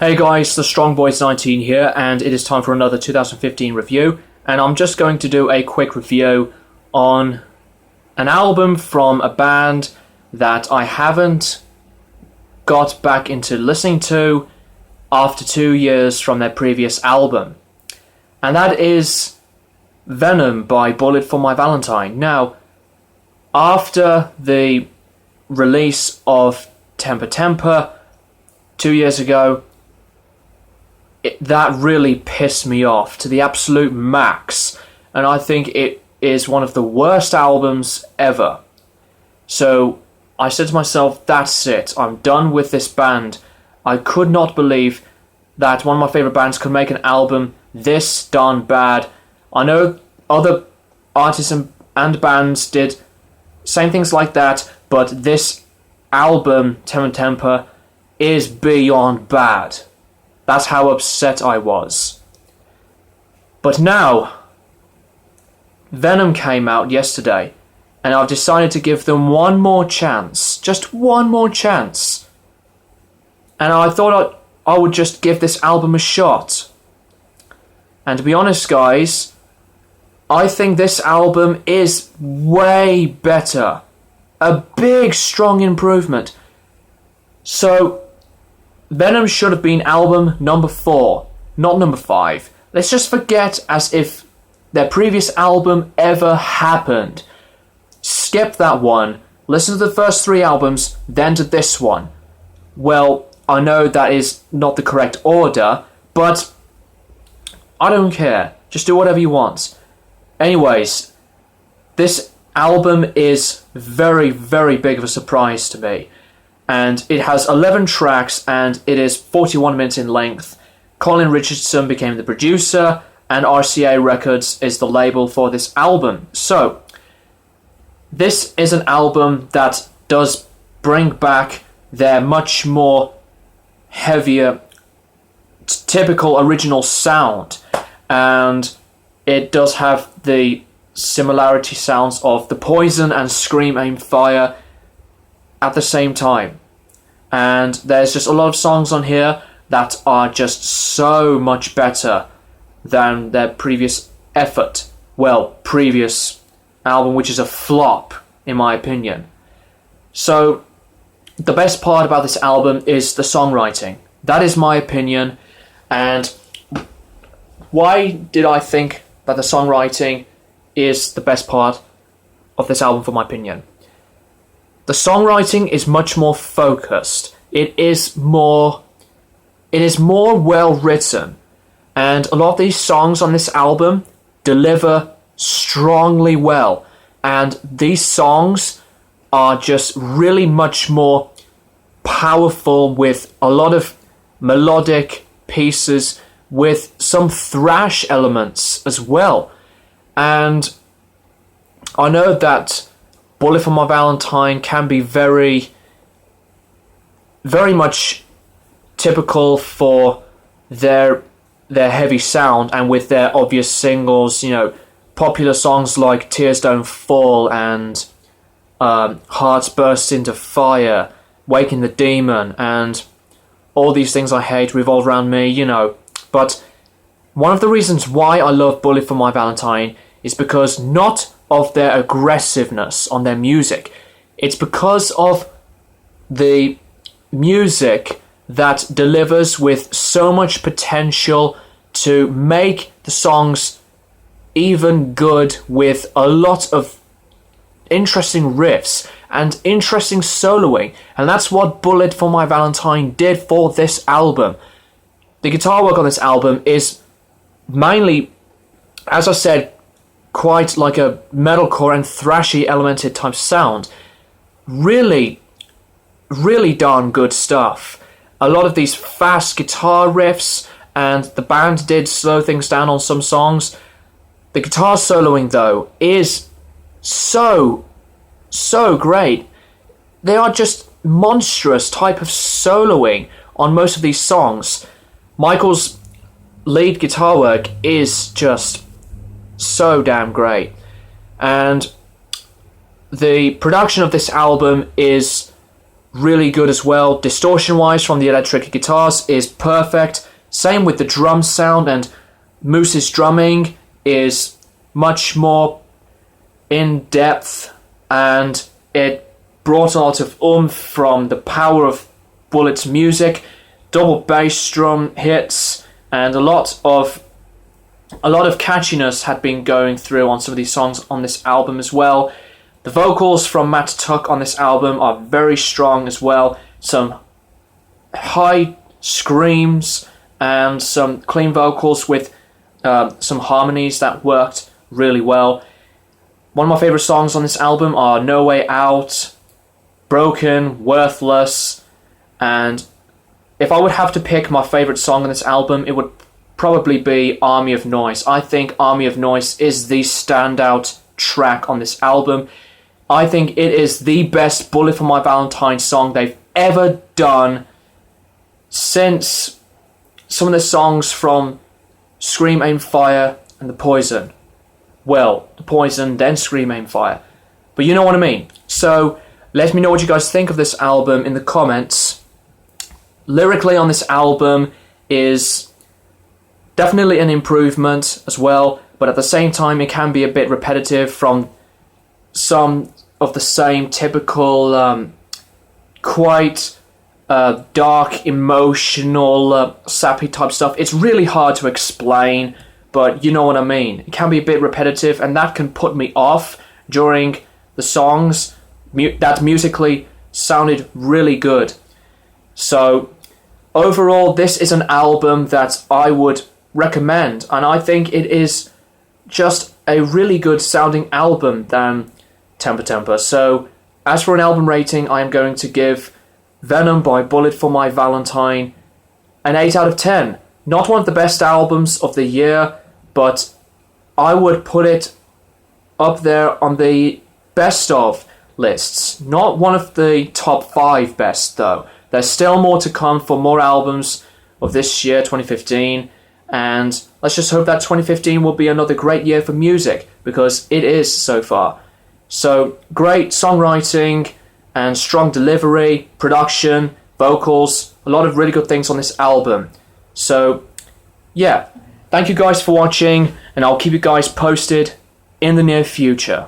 Hey guys, the Strong Boys 19 here, and it is time for another 2015 review. And I'm just going to do a quick review on an album from a band that I haven't got back into listening to after 2 years from their previous album. And that is Venom by Bullet for My Valentine. Now, after the release of Temper Temper 2 years ago, that really pissed me off to the absolute max, and I think it is one of the worst albums ever. So I said to myself, that's it, I'm done with this band. I could not believe that one of my favourite bands could make an album this darn bad. I know other artists and bands did same things like that, but this album, Temper Temper, is beyond bad. That's how upset I was. But now, Venom came out yesterday, and I've decided to give them one more chance. Just one more chance. And I thought I would just give this album a shot. And to be honest, guys, I think this album is way better. A big, strong improvement. So Venom should have been album number 4, not number 5. Let's just forget as if their previous album ever happened. Skip that one, listen to the first 3 albums, then to this one. Well, I know that is not the correct order, but I don't care. Just do whatever you want. Anyways, this album is very, very big of a surprise to me. And it has 11 tracks, and it is 41 minutes in length. Colin Richardson became the producer, and RCA Records is the label for this album. So, this is an album that does bring back their much more heavier, typical original sound. And it does have the similarity sounds of The Poison and Scream Aim Fire at the same time. And there's just a lot of songs on here that are just so much better than their previous effort. Well, previous album, which is a flop, in my opinion. So, the best part about this album is the songwriting. That is my opinion. And why did I think that the songwriting is the best part of this album, for my opinion? The songwriting is much more focused. It is more well written. And a lot of these songs on this album deliver strongly well. And these songs are just really much more powerful, with a lot of melodic pieces, with some thrash elements as well. And I know that Bullet for My Valentine can be very, very much typical for their heavy sound, and with their obvious singles, you know, popular songs like Tears Don't Fall and Hearts Burst Into Fire, Waking the Demon, and All These Things I Hate Revolve Around Me, you know. But one of the reasons why I love Bullet for My Valentine is because not of their aggressiveness on their music. It's because of the music that delivers with so much potential to make the songs even good, with a lot of interesting riffs and interesting soloing. And that's what Bullet for My Valentine did for this album. The guitar work on this album is mainly, as I said, quite like a metalcore and thrashy elemented type sound. Really, really darn good stuff. A lot of these fast guitar riffs, and the band did slow things down on some songs. The guitar soloing, though, is so great. They are just monstrous type of soloing on most of these songs. Michael's lead guitar work is just so damn great. And the production of this album is really good as well. Distortion-wise from the electric guitars is perfect. Same with the drum sound, and Moose's drumming is much more in-depth, and it brought a lot of oomph from the power of Bullet's music. Double bass drum hits, and a lot of catchiness had been going through on some of these songs on this album as well. The vocals from Matt Tuck on this album are very strong as well. Some high screams and some clean vocals with some harmonies that worked really well. One of my favourite songs on this album are No Way Out, Broken, Worthless, and if I would have to pick my favourite song on this album, it would probably be Army of Noise. I think Army of Noise is the standout track on this album. I think it is the best Bullet for My Valentine song they've ever done since some of the songs from Scream, Aim, Fire and The Poison. Well, The Poison, then Scream, Aim, Fire. But you know what I mean. So let me know what you guys think of this album in the comments. Lyrically on this album is definitely an improvement as well, but at the same time it can be a bit repetitive from some of the same typical quite dark, emotional, sappy type stuff. It's really hard to explain, but you know what I mean. It can be a bit repetitive, and that can put me off during the songs that musically sounded really good. So overall, this is an album that I would recommend, and I think it is just a really good sounding album than Temper Temper. So as for an album rating, I am going to give Venom by Bullet for My Valentine an 8 out of 10. Not one of the best albums of the year, but I would put it up there on the best of lists. Not one of the top 5 best though. There's still more to come for more albums of this year, 2015, and let's just hope that 2015 will be another great year for music, because it is so far. So great songwriting and strong delivery, production, vocals, a lot of really good things on this album. So yeah, thank you guys for watching, and I'll keep you guys posted in the near future.